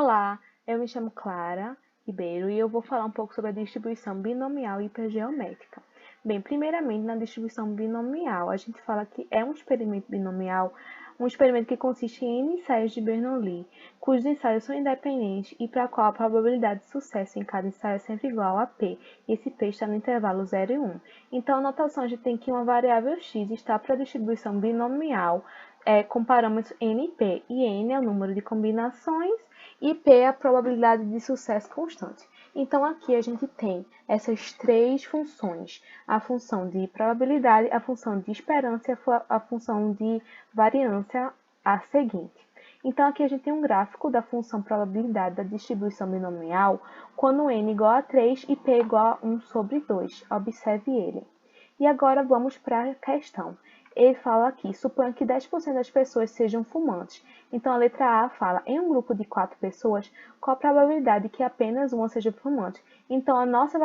Olá, eu me chamo Clara Ribeiro e eu vou falar um pouco sobre a distribuição binomial hipergeométrica. Bem, primeiramente, na distribuição binomial, a gente fala que é um experimento binomial, um experimento que consiste em N ensaios de Bernoulli, cujos ensaios são independentes e para a qual a probabilidade de sucesso em cada ensaio é sempre igual a P, e esse P está no intervalo 0 e 1. Então, a notação, a gente tem que uma variável x está para a distribuição binomial com parâmetros n e p, e n é o número de combinações e P é a probabilidade de sucesso constante. Então, aqui a gente tem essas três funções: a função de probabilidade, a função de esperança e a função de variância a seguinte. Então, aqui a gente tem um gráfico da função probabilidade da distribuição binomial quando n igual a 3 e p igual a 1 sobre 2. Observe ele. E agora vamos para a questão. Ele fala aqui, suponha que 10% das pessoas sejam fumantes. Então, a letra A fala, em um grupo de 4 pessoas, qual a probabilidade que apenas uma seja fumante? Então, a nossa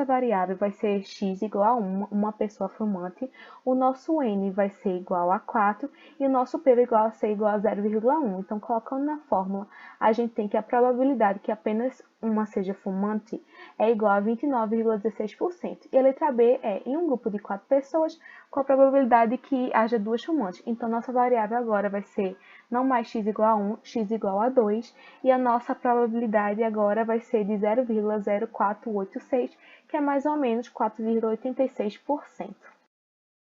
variável vai ser x igual a 1, uma pessoa fumante, o nosso n vai ser igual a 4 e o nosso p vai ser igual a 0,1. Então, colocando na fórmula, a gente tem que a probabilidade que apenas uma seja fumante é igual a 29,16%. E a letra B é, em um grupo de 4 pessoas, com a probabilidade que haja duas fumantes. Então, nossa variável agora vai ser não mais x igual a 1, x igual a 2, e a nossa probabilidade agora vai ser de 0,0486, que é mais ou menos 4,86%.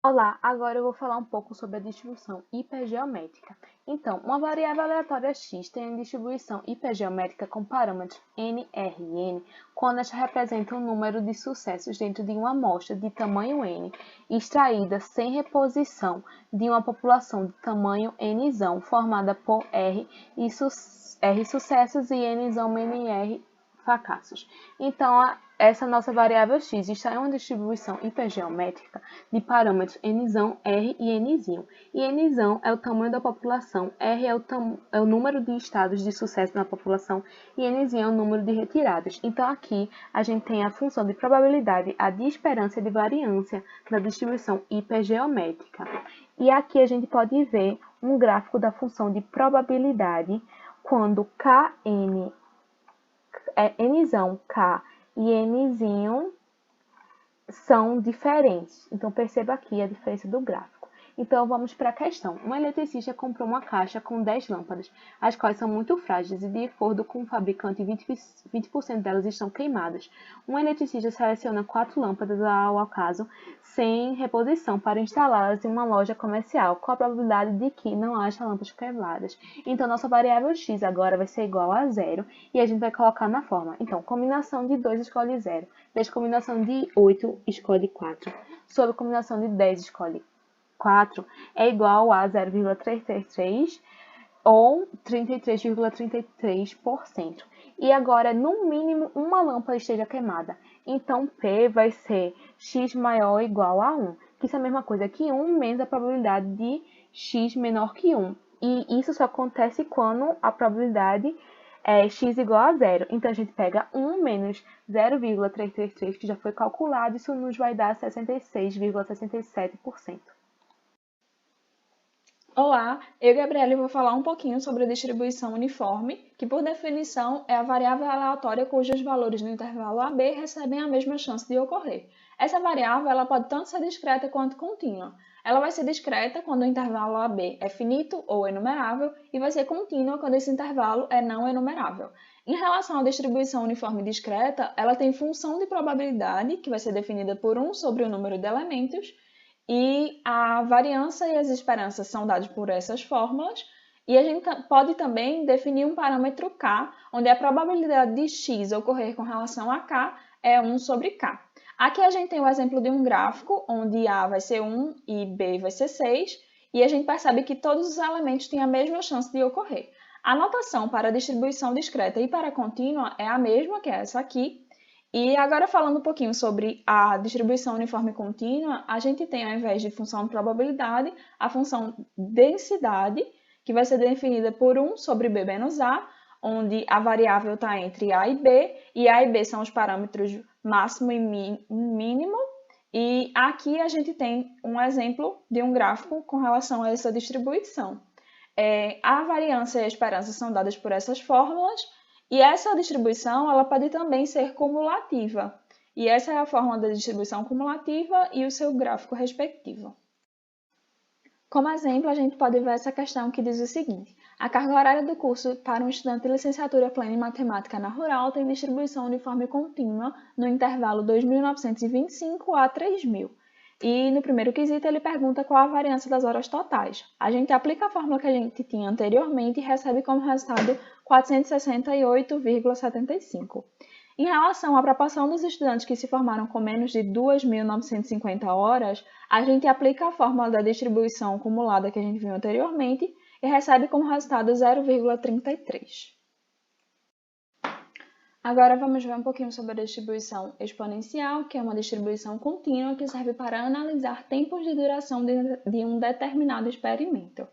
Olá, agora eu vou falar um pouco sobre a distribuição hipergeométrica. Então, uma variável aleatória x tem a distribuição hipergeométrica com parâmetros n, r e n quando esta representa um número de sucessos dentro de uma amostra de tamanho n, extraída sem reposição de uma população de tamanho nzão, formada por r sucessos e nzão r fracassos. Então, essa nossa variável x está em uma distribuição hipergeométrica de parâmetros nzão, r e nzinho. E nzão é o tamanho da população, r é o número de estados de sucesso na população e nzinho é o número de retiradas. Então, aqui a gente tem a função de probabilidade, a de esperança e de variância da distribuição hipergeométrica. E aqui a gente pode ver um gráfico da função de probabilidade quando kn nzão, k e nzinho são diferentes. Então, perceba aqui a diferença do gráfico. Então, vamos para a questão. Um eletricista comprou uma caixa com 10 lâmpadas, as quais são muito frágeis e, de acordo com o fabricante, 20% delas estão queimadas. Um eletricista seleciona 4 lâmpadas ao acaso, sem reposição, para instalá-las em uma loja comercial, com a probabilidade de que não haja lâmpadas queimadas. Então, nossa variável x agora vai ser igual a 0, e a gente vai colocar na forma. Então, combinação de 2 escolhe 0, vezes combinação de 8 escolhe 4, sobre combinação de 10 escolhe 4 é igual a 0,333 ou 33,33%. E agora, no mínimo, uma lâmpada esteja queimada. Então, P vai ser x maior ou igual a 1, que isso é a mesma coisa que 1 menos a probabilidade de x menor que 1. E isso só acontece quando a probabilidade é x igual a 0. Então, a gente pega 1 menos 0,333, que já foi calculado, isso nos vai dar 66,67%. Olá, eu, Gabriela, vou falar um pouquinho sobre a distribuição uniforme, que por definição é a variável aleatória cujos valores no intervalo AB recebem a mesma chance de ocorrer. Essa variável ela pode tanto ser discreta quanto contínua. Ela vai ser discreta quando o intervalo AB é finito ou enumerável e vai ser contínua quando esse intervalo é não enumerável. Em relação à distribuição uniforme discreta, ela tem função de probabilidade, que vai ser definida por 1 sobre o número de elementos, e a variância e as esperanças são dados por essas fórmulas. E a gente pode também definir um parâmetro k, onde a probabilidade de x ocorrer com relação a k é 1 sobre k. Aqui a gente tem o exemplo de um gráfico, onde A vai ser 1 e B vai ser 6, e a gente percebe que todos os elementos têm a mesma chance de ocorrer. A notação para a distribuição discreta e para a contínua é a mesma, que é essa aqui. E agora falando um pouquinho sobre a distribuição uniforme contínua, a gente tem, ao invés de função de probabilidade, a função densidade, que vai ser definida por 1 sobre B menos A, onde a variável está entre A e B são os parâmetros máximo e mínimo. E aqui a gente tem um exemplo de um gráfico com relação a essa distribuição. A variância e a esperança são dadas por essas fórmulas, e essa distribuição ela pode também ser cumulativa. E essa é a fórmula da distribuição cumulativa e o seu gráfico respectivo. Como exemplo, a gente pode ver essa questão que diz o seguinte: a carga horária do curso para um estudante de licenciatura plena em matemática na rural tem distribuição uniforme contínua no intervalo 2.925 a 3.000. E no primeiro quesito ele pergunta qual a variância das horas totais. A gente aplica a fórmula que a gente tinha anteriormente e recebe como resultado 468,75. Em relação à proporção dos estudantes que se formaram com menos de 2.950 horas, a gente aplica a fórmula da distribuição acumulada que a gente viu anteriormente e recebe como resultado 0,33. Agora vamos ver um pouquinho sobre a distribuição exponencial, que é uma distribuição contínua que serve para analisar tempos de duração de um determinado experimento.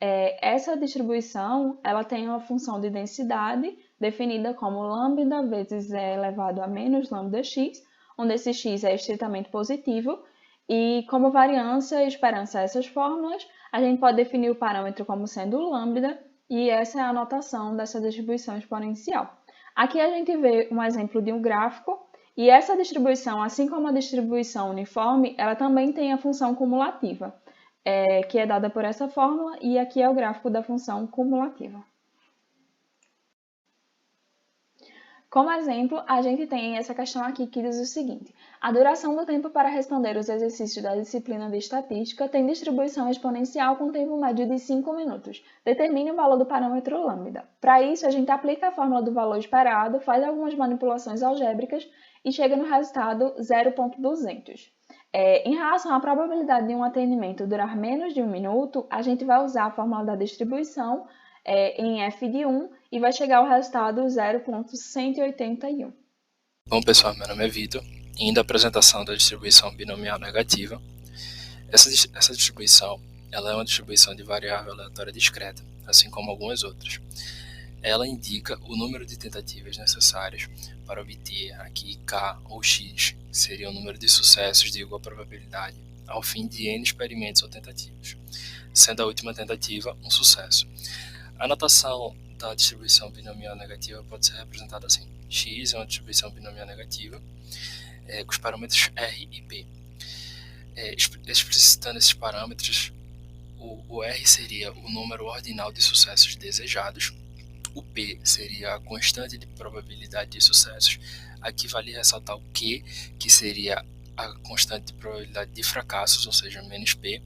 Essa distribuição ela tem uma função de densidade definida como lambda vezes e elevado a menos lambda x, onde esse x é estritamente positivo, e como variância e esperança essas fórmulas, a gente pode definir o parâmetro como sendo lambda, e essa é a notação dessa distribuição exponencial. Aqui a gente vê um exemplo de um gráfico, e essa distribuição, assim como a distribuição uniforme, ela também tem a função cumulativa, que é dada por essa fórmula, e aqui é o gráfico da função cumulativa. Como exemplo, a gente tem essa questão aqui que diz o seguinte: a duração do tempo para responder os exercícios da disciplina de estatística tem distribuição exponencial com tempo médio de 5 minutos. Determine o valor do parâmetro lambda. Para isso, a gente aplica a fórmula do valor esperado, faz algumas manipulações algébricas e chega no resultado 0,200. Em relação à probabilidade de um atendimento durar menos de 1 minuto, a gente vai usar a fórmula da distribuição em f de 1 e vai chegar ao resultado 0,181. Bom, pessoal, meu nome é Vitor, indo à apresentação da distribuição binomial negativa. Essa distribuição ela é uma distribuição de variável aleatória discreta, assim como algumas outras. Ela indica o número de tentativas necessárias para obter aqui K ou X, seria o número de sucessos de igual probabilidade, ao fim de N experimentos ou tentativas, sendo a última tentativa um sucesso. A notação da distribuição binomial negativa pode ser representada assim: X é uma distribuição binomial negativa com os parâmetros R e P. Explicitando esses parâmetros, o R seria o número ordinal de sucessos desejados, o P seria a constante de probabilidade de sucessos. Aqui vale ressaltar o Q, que seria a constante de probabilidade de fracassos, ou seja, menos P.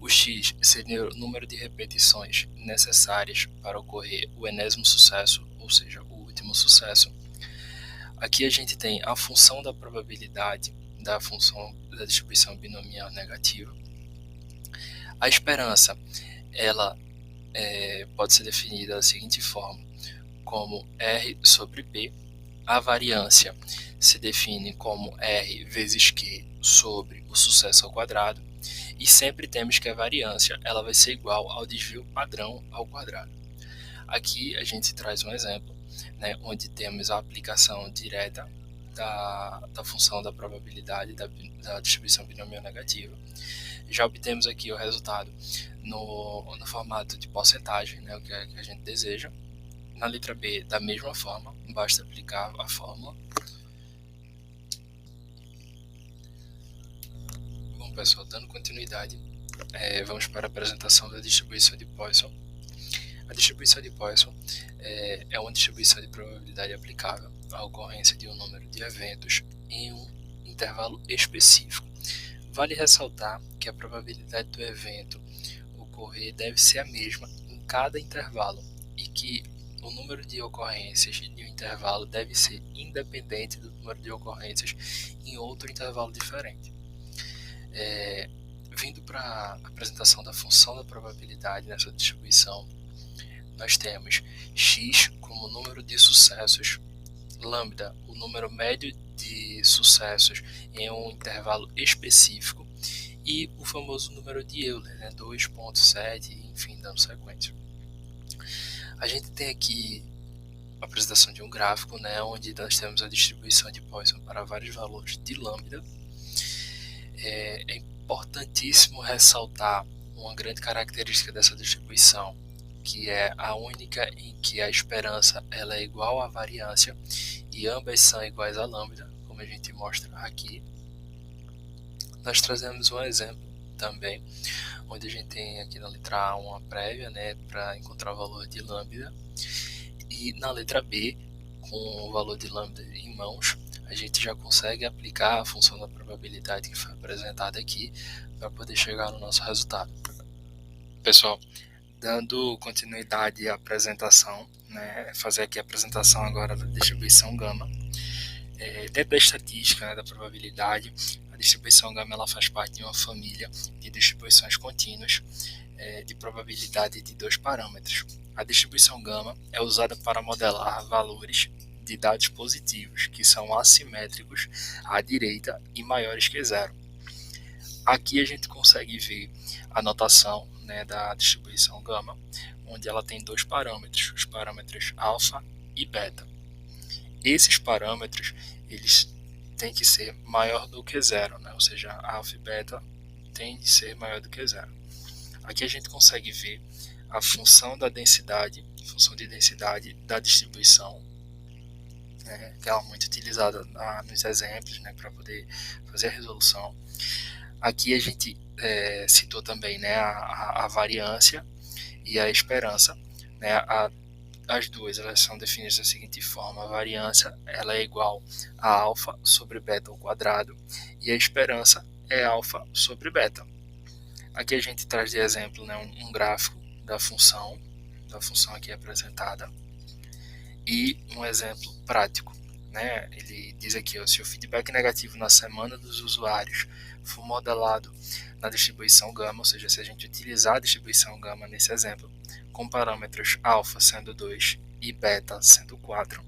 O X seria o número de repetições necessárias para ocorrer o enésimo sucesso, ou seja, o último sucesso. Aqui a gente tem a função da probabilidade da função da distribuição binomial negativa. A esperança, ela pode ser definida da seguinte forma, como R sobre P. A variância se define como R vezes Q sobre o sucesso ao quadrado. E sempre temos que a variância ela vai ser igual ao desvio padrão ao quadrado. Aqui a gente traz um exemplo, onde temos a aplicação direta da função da probabilidade da distribuição binomial negativa. Já obtemos aqui o resultado no formato de porcentagem, o que a gente deseja. Na letra B, da mesma forma, basta aplicar a fórmula. Bom, pessoal, dando continuidade, vamos para a apresentação da distribuição de Poisson. A distribuição de Poisson é uma distribuição de probabilidade aplicável à ocorrência de um número de eventos em um intervalo específico. Vale ressaltar que a probabilidade do evento ocorrer deve ser a mesma em cada intervalo e que o número de ocorrências de um intervalo deve ser independente do número de ocorrências em outro intervalo diferente. Vindo para a apresentação da função da probabilidade nessa distribuição, nós temos x como número de sucessos, lambda, o número médio de sucessos em um intervalo específico, e o famoso número de Euler, 2,7, enfim, dando sequência. A gente tem aqui a apresentação de um gráfico, onde nós temos a distribuição de Poisson para vários valores de lambda. É importantíssimo ressaltar uma grande característica dessa distribuição, que é a única em que a esperança ela é igual à variância e ambas são iguais a lambda, como a gente mostra aqui. Nós trazemos um exemplo também, onde a gente tem aqui na letra A uma prévia, né, para encontrar o valor de lambda, e na letra B, com o valor de lambda em mãos, a gente já consegue aplicar a função da probabilidade que foi apresentada aqui para poder chegar no nosso resultado. Pessoal, dando continuidade à apresentação, né, fazer aqui a apresentação agora da distribuição gama. Dentro da estatística, né, da probabilidade, a distribuição gama ela faz parte de uma família de distribuições contínuas de probabilidade de dois parâmetros. A distribuição gama é usada para modelar valores de dados positivos, que são assimétricos à direita e maiores que zero. Aqui a gente consegue ver a notação, né, da distribuição gama, onde ela tem dois parâmetros, os parâmetros alfa e beta. Esses parâmetros eles têm que ser maior do que zero, né? Ou seja, alfa e beta tem que ser maior do que zero. Aqui a gente consegue ver a função da densidade, função de densidade da distribuição, que é muito utilizada nos exemplos, né, para poder fazer a resolução. Aqui a gente citou também, né, a variância e a esperança, né, as duas elas são definidas da seguinte forma: a variância ela é igual a alfa sobre beta ao quadrado e a esperança é alfa sobre beta. Aqui a gente traz de exemplo, né, um gráfico da função aqui apresentada e um exemplo prático, né? Ele diz aqui, ó, se o feedback negativo na semana dos usuários for modelado na distribuição gama, ou seja, se a gente utilizar a distribuição gama nesse exemplo, com parâmetros alfa sendo 2 e beta sendo 4,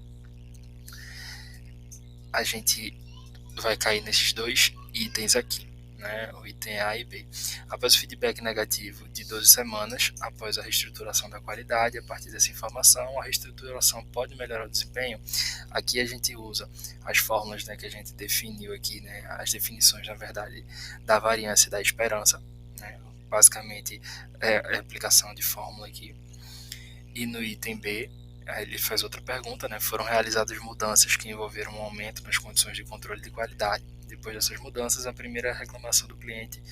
a gente vai cair nesses dois itens aqui, né, o item A e B. Após o feedback negativo de 12 semanas, após a reestruturação da qualidade, a partir dessa informação, a reestruturação pode melhorar o desempenho. Aqui a gente usa as fórmulas, né, que a gente definiu aqui, né, as definições, na verdade, da variância e da esperança, né, basicamente é a aplicação de fórmula aqui. E no item B, ele faz outra pergunta, né, foram realizadas mudanças que envolveram um aumento nas condições de controle de qualidade. Depois dessas mudanças, a primeira reclamação do cliente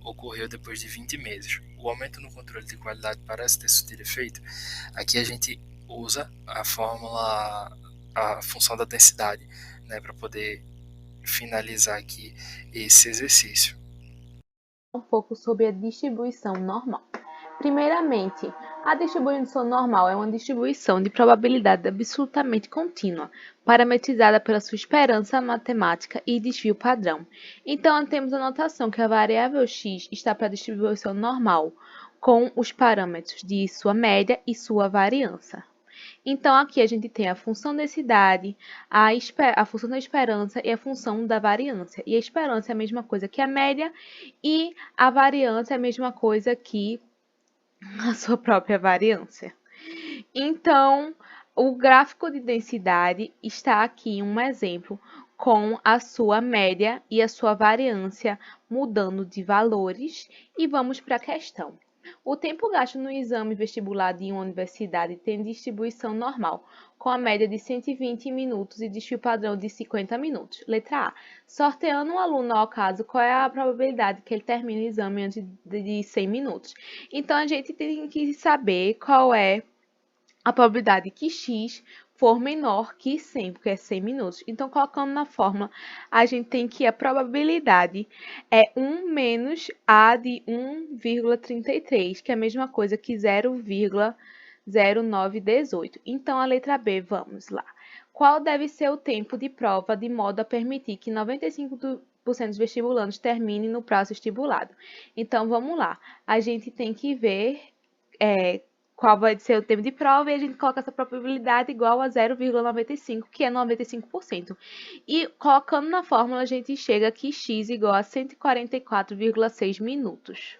ocorreu depois de 20 meses. O aumento no controle de qualidade parece ter surtido efeito. Aqui a gente usa a fórmula, a função da densidade, né, para poder finalizar aqui esse exercício. Um pouco sobre a distribuição normal. Primeiramente, a distribuição normal é uma distribuição de probabilidade absolutamente contínua, parametrizada pela sua esperança matemática e desvio padrão. Então, temos a notação que a variável x está para a distribuição normal, com os parâmetros de sua média e sua variância. Então, aqui a gente tem a função densidade, a função da esperança e a função da variância. E a esperança é a mesma coisa que a média e a variância é a mesma coisa que a sua própria variância. Então, o gráfico de densidade está aqui um exemplo com a sua média e a sua variância mudando de valores. E vamos para a questão. O tempo gasto no exame vestibular de uma universidade tem distribuição normal, com a média de 120 minutos e desvio padrão de 50 minutos. Letra A. Sorteando um aluno ao caso, qual é a probabilidade que ele termine o exame antes de 100 minutos? Então, a gente tem que saber qual é a probabilidade que x for menor que 100, porque é 100 minutos. Então, colocando na fórmula, a gente tem que a probabilidade é 1 menos a de 1,33, que é a mesma coisa que 0,0918. Então, a letra B, vamos lá. Qual deve ser o tempo de prova de modo a permitir que 95% dos vestibulandos terminem no prazo estipulado? Então, vamos lá. A gente tem que ver qual vai ser o tempo de prova, e a gente coloca essa probabilidade igual a 0,95, que é 95%. E colocando na fórmula, a gente chega que x igual a 144,6 minutos.